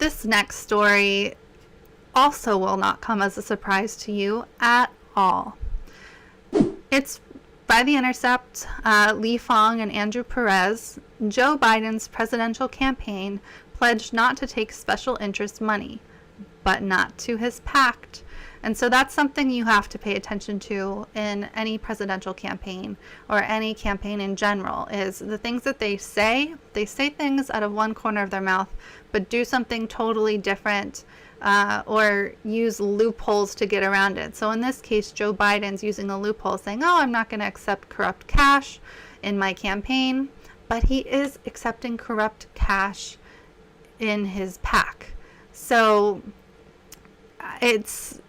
This next story also will not come as a surprise to you at all. It's by The Intercept, Lee Fong and Andrew Perez. Joe Biden's presidential campaign pledged not to take special interest money, but not to his PAC. And so that's something you have to pay attention to in any presidential campaign or any campaign in general, is the things that they say. They say things out of one corner of their mouth, but do something totally different or use loopholes to get around it. So in this case, Joe Biden's using a loophole saying, oh, I'm not going to accept corrupt cash in my campaign, but he is accepting corrupt cash in his PAC. So it's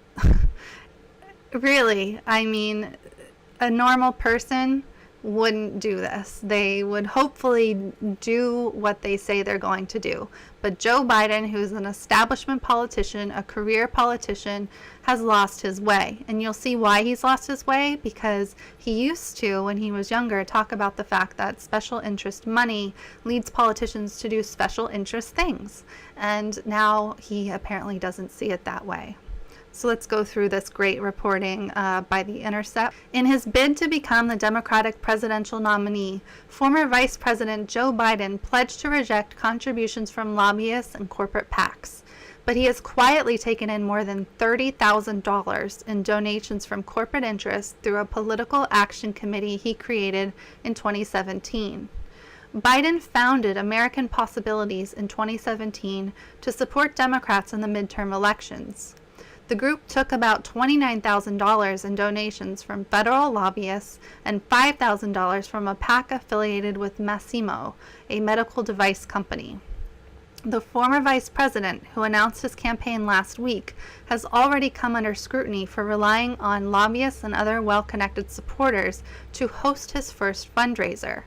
really, I mean, a normal person wouldn't do this. They would hopefully do what they say they're going to do. But Joe Biden, who's an establishment politician, a career politician, has lost his way. And you'll see why he's lost his way, because he used to, when he was younger, talk about the fact that special interest money leads politicians to do special interest things. And now he apparently doesn't see it that way. So let's go through this great reporting by The Intercept. In his bid to become the Democratic presidential nominee, former Vice President Joe Biden pledged to reject contributions from lobbyists and corporate PACs. But he has quietly taken in more than $30,000 in donations from corporate interests through a political action committee he created in 2017. Biden founded American Possibilities in 2017 to support Democrats in the midterm elections. The group took about $29,000 in donations from federal lobbyists and $5,000 from a PAC affiliated with Masimo, a medical device company. The former vice president, who announced his campaign last week, has already come under scrutiny for relying on lobbyists and other well-connected supporters to host his first fundraiser.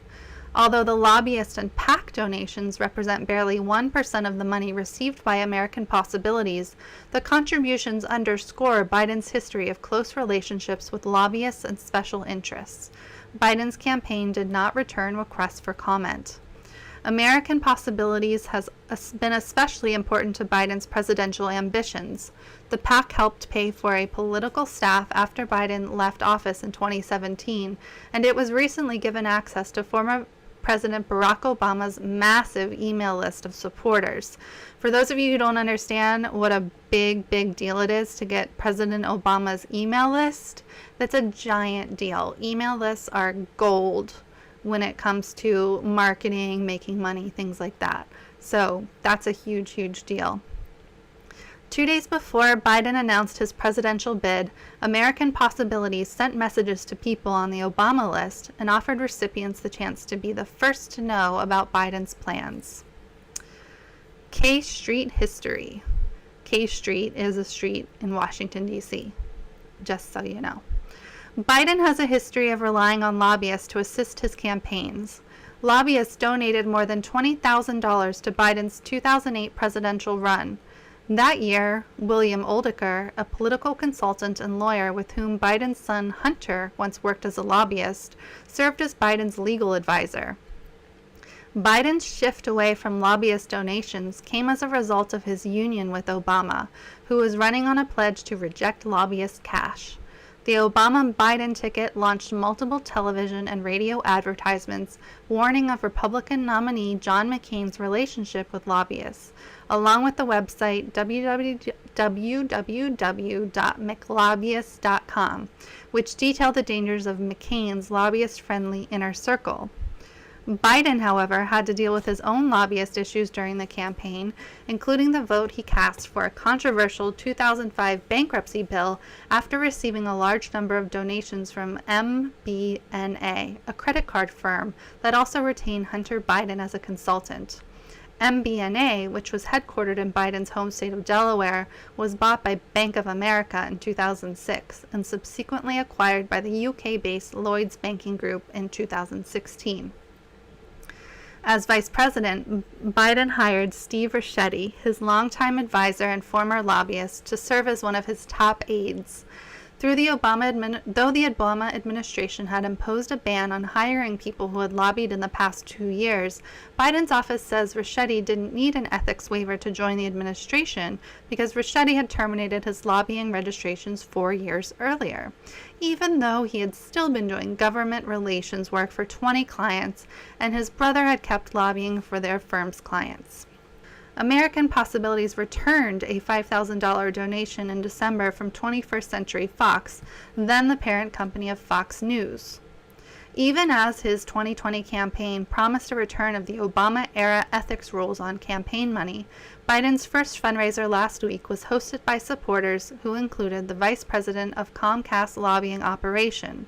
Although the lobbyist and PAC donations represent barely 1% of the money received by American Possibilities, the contributions underscore Biden's history of close relationships with lobbyists and special interests. Biden's campaign did not return requests for comment. American Possibilities has been especially important to Biden's presidential ambitions. The PAC helped pay for a political staff after Biden left office in 2017, and it was recently given access to former President Barack Obama's massive email list of supporters. For those of you who don't understand what a big deal it is to get President Obama's email list, that's a giant deal. Email lists are gold when it comes to marketing, making money, things like that. So that's a huge deal. 2 days before Biden announced his presidential bid, American Possibilities sent messages to people on the Obama list and offered recipients the chance to be the first to know about Biden's plans. K Street history. K Street is a street in Washington, D.C., just so you know. Biden has a history of relying on lobbyists to assist his campaigns. Lobbyists donated more than $20,000 to Biden's 2008 presidential run. That year, William Oldecker, a political consultant and lawyer with whom Biden's son Hunter once worked as a lobbyist, served as Biden's legal advisor. Biden's shift away from lobbyist donations came as a result of his union with Obama, who was running on a pledge to reject lobbyist cash. The Obama-Biden ticket launched multiple television and radio advertisements warning of Republican nominee John McCain's relationship with lobbyists, along with the website www.mclobbyist.com, which detailed the dangers of McCain's lobbyist-friendly inner circle. Biden, however, had to deal with his own lobbyist issues during the campaign, including the vote he cast for a controversial 2005 bankruptcy bill after receiving a large number of donations from MBNA, a credit card firm that also retained Hunter Biden as a consultant. MBNA, which was headquartered in Biden's home state of Delaware, was bought by Bank of America in 2006 and subsequently acquired by the UK-based Lloyds Banking Group in 2016. As vice president, Biden hired Steve Ricchetti, his longtime advisor and former lobbyist, to serve as one of his top aides. Though the Obama administration had imposed a ban on hiring people who had lobbied in the past 2 years, Biden's office says Ricchetti didn't need an ethics waiver to join the administration because Ricchetti had terminated his lobbying registrations 4 years earlier, even though he had still been doing government relations work for 20 clients and his brother had kept lobbying for their firm's clients. American Possibilities returned a $5,000 donation in December from 21st Century Fox, then the parent company of Fox News. Even as his 2020 campaign promised a return of the Obama-era ethics rules on campaign money, Biden's first fundraiser last week was hosted by supporters who included the vice president of Comcast's lobbying operation.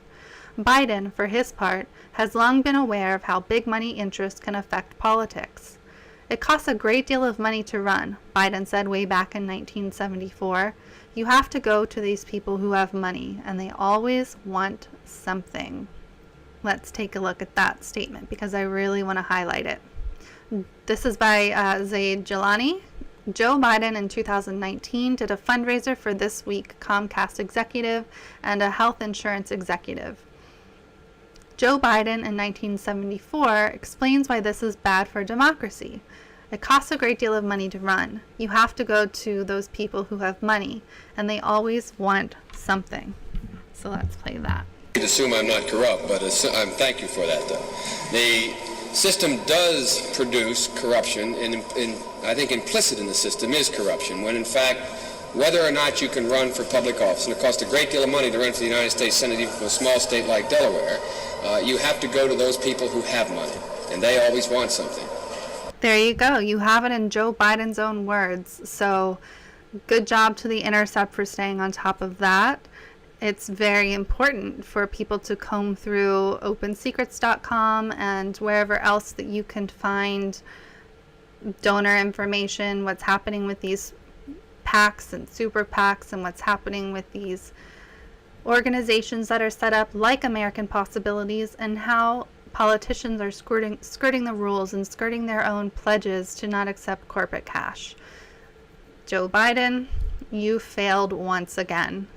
Biden, for his part, has long been aware of how big money interests can affect politics. It costs a great deal of money to run, Biden said way back in 1974. You have to go to these people who have money, and they always want something. Let's take a look at that statement because I really want to highlight it. This is by Zaid Jilani. Joe Biden in 2019 did a fundraiser for This Week Comcast executive and a health insurance executive. Joe Biden in 1974 explains why this is bad for democracy. It costs a great deal of money to run. You have to go to those people who have money, and they always want something. So let's play that. You assume I'm not corrupt, but thank you for that, though. The system does produce corruption, and I think implicit in the system is corruption, when in fact, whether or not you can run for public office, and it costs a great deal of money to run for the United States Senate, even from a small state like Delaware, you have to go to those people who have money, and they always want something. There you go. You have it in Joe Biden's own words. So good job to The Intercept for staying on top of that. It's very important for people to comb through opensecrets.com and wherever else that you can find donor information, what's happening with these PACs and super PACs, and what's happening with these organizations that are set up like American Possibilities, and how politicians are skirting the rules and skirting their own pledges to not accept corporate cash. Joe Biden, you failed once again.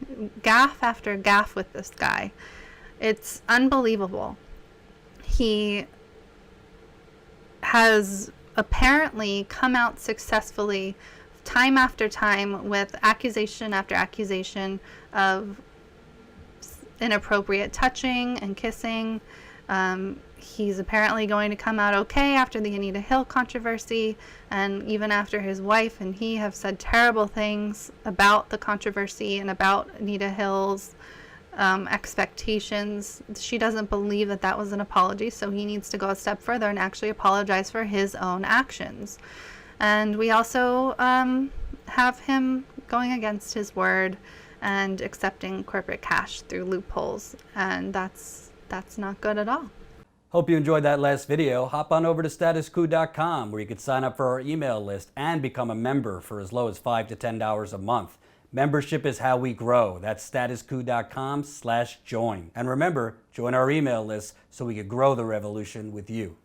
Gaffe after gaffe with this guy. It's unbelievable. He has apparently come out successfully time after time with accusation after accusation of inappropriate touching and kissing. He's apparently going to come out okay after the Anita Hill controversy, and even after his wife and he have said terrible things about the controversy and about Anita Hill's expectations. She doesn't believe that that was an apology, so he needs to go a step further and actually apologize for his own actions. And we also have him going against his word and accepting corporate cash through loopholes, and that's not good at all. Hope you enjoyed that last video. Hop on over to statuscoup.com where you can sign up for our email list and become a member for as low as $5 to $10 a month. Membership is how we grow. That's statuscoup.com/join. And remember, join our email list so we can grow the revolution with you.